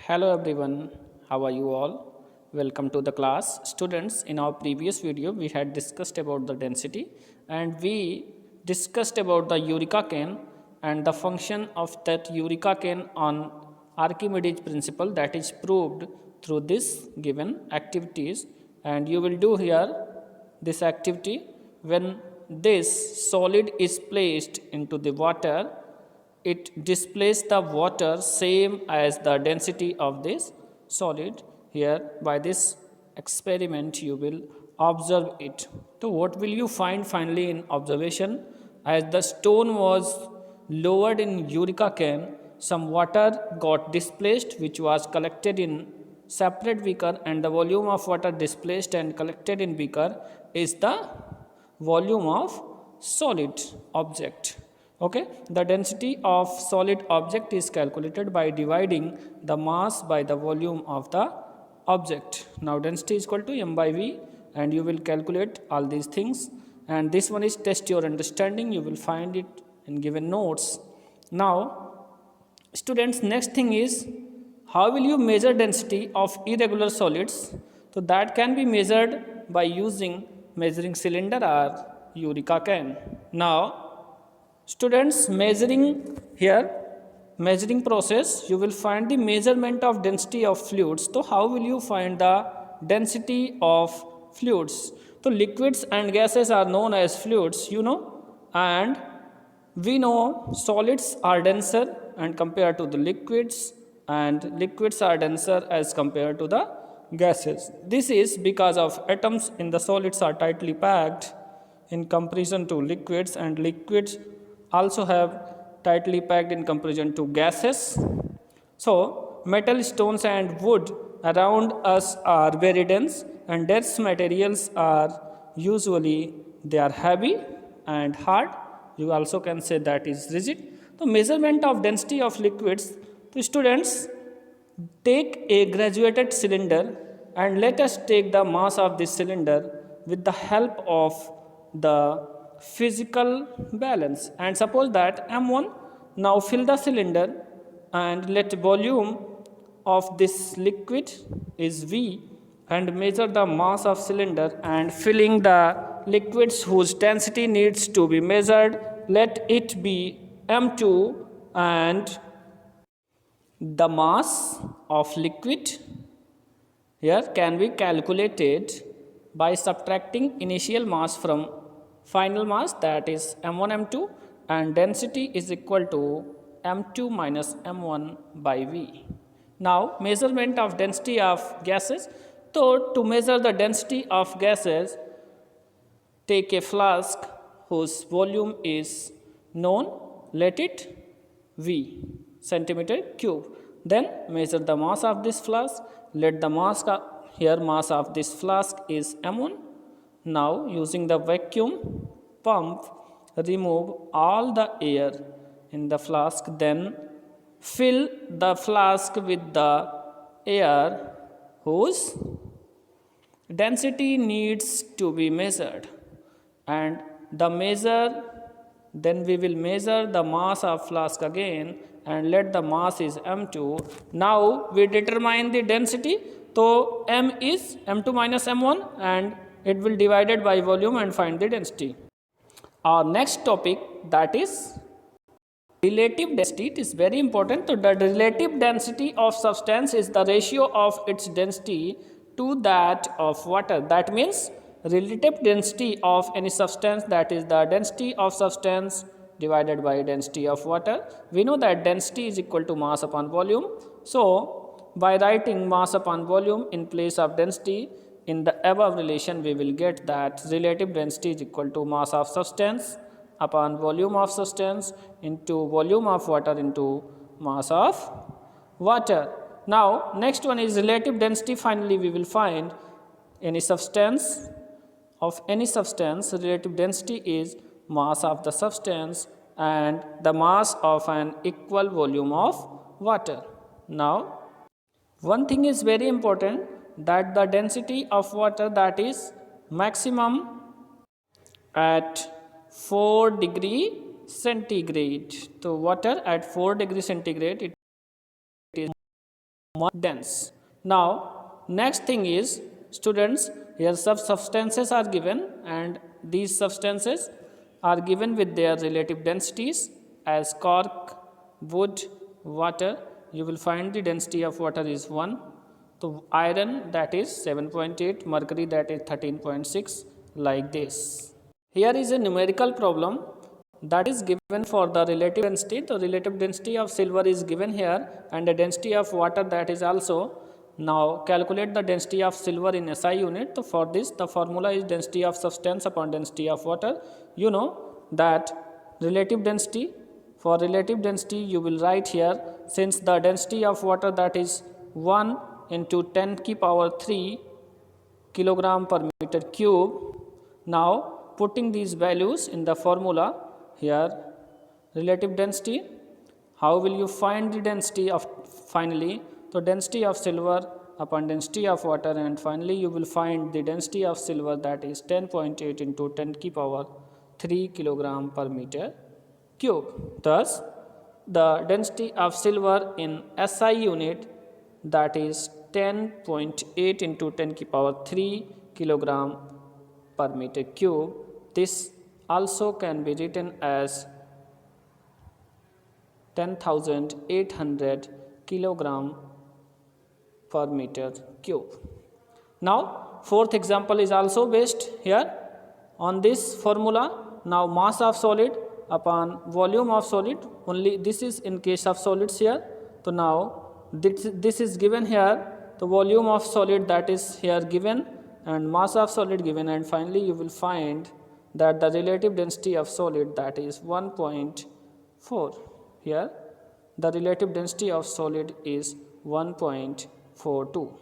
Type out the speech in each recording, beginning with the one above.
Hello everyone, how are you all? Welcome to the class. Students, in our previous video we had discussed about the density and we discussed about the Eureka cane and the function of that Eureka cane on Archimedes principle that is proved through this given activities, and you will do here this activity. When this solid is placed into the water, it displays the water same as the density of this solid. Here by this experiment you will observe it. So what will you find finally in observation? As the stone was lowered in Eureka cane, some water got displaced which was collected in separate beaker, and the volume of water displaced and collected in beaker is the volume of solid object. Okay, the density of solid object is calculated by dividing the mass by the volume of the object. Now density is equal to m by v, and you will calculate all these things, and this one is test your understanding. You will find it in given notes. Now students, next thing is how will you measure density of irregular solids? So that can be measured by using measuring cylinder or Eureka cane. Now students, measuring process, you will find the measurement of density of fluids. So how will you find the density of fluids? So liquids and gases are known as fluids, and we know solids are denser and compared to the liquids, and liquids are denser as compared to the gases. This is because of atoms in the solids are tightly packed in comparison to liquids, and liquids also have tightly packed in comparison to gases. So metal, stones and wood around us are very dense, and dense materials are usually they are heavy and hard. You also can say that is rigid. The measurement of density of liquids. The students, take a graduated cylinder and let us take the mass of this cylinder with the help of the physical balance, and suppose that m1. Now fill the cylinder and let volume of this liquid is v, and measure the mass of cylinder and filling the liquids whose density needs to be measured, let it be m2, and the mass of liquid here can be calculated by subtracting initial mass from final mass, that is m1 m2, and density is equal to m2 minus m1 by v. Now measurement of density of gases. So to measure the density of gases, take a flask whose volume is known, let it v centimeter cube. Then measure the mass of this flask, let the mass of this flask is m1. Now using the vacuum pump, remove all the air in the flask, then fill the flask with the air whose density needs to be measured, and then we will measure the mass of flask again, and let the mass is m2. Now we determine the density. So m is m2 minus m1, and it will divided by volume and find the density. Our next topic, that is relative density. It is very important. So the relative density of substance is the ratio of its density to that of water. That means relative density of any substance, that is the density of substance divided by density of water. We know that density is equal to mass upon volume. So by writing mass upon volume in place of density in the above relation, we will get that relative density is equal to mass of substance upon volume of substance into volume of water into mass of water. Now next one is relative density. Finally we will find any substance, relative density is mass of the substance and the mass of an equal volume of water. Now one thing is very important, that the density of water, that is maximum at 4 degree centigrade. So water at 4 degree centigrade, it is more dense. Now, next thing is, students, here some substances are given, and these substances are given with their relative densities as cork, wood, water. You will find the density of water is 1. So, iron, that is 7.8, mercury, that is 13.6, like this. Here is a numerical problem that is given for the relative density. The relative density of silver is given here, and the density of water, that is also. Now calculate the density of silver in SI unit. So for this, the formula is density of substance upon density of water. You know that relative density, for relative density you will write here, since the density of water, that is 1 into 10 की power 3 kilogram per meter cube. Now putting these values in the formula here, relative density, how will you find the density of, finally, so density of silver upon density of water, and finally you will find the density of silver, that is 10.8 into 10 की power 3 kilogram per meter cube. Thus the density of silver in SI unit, that is 10.8 into 10 की power 3 kilogram per meter cube. This also can be written as 10,800 kilogram per meter cube. Now fourth example is also based here on this formula. Now mass of solid upon volume of solid, only this is in case of solids here. So now this is given here, the volume of solid, that is here given, and mass of solid given, and finally you will find that the relative density of solid, that is 1.4. Here the relative density of solid is 1.42.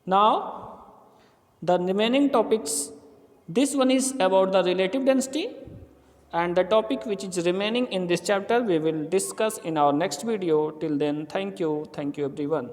Now the remaining topics, this one is about the relative density, and the topic which is remaining in this chapter we will discuss in our next video. Till then, thank you everyone.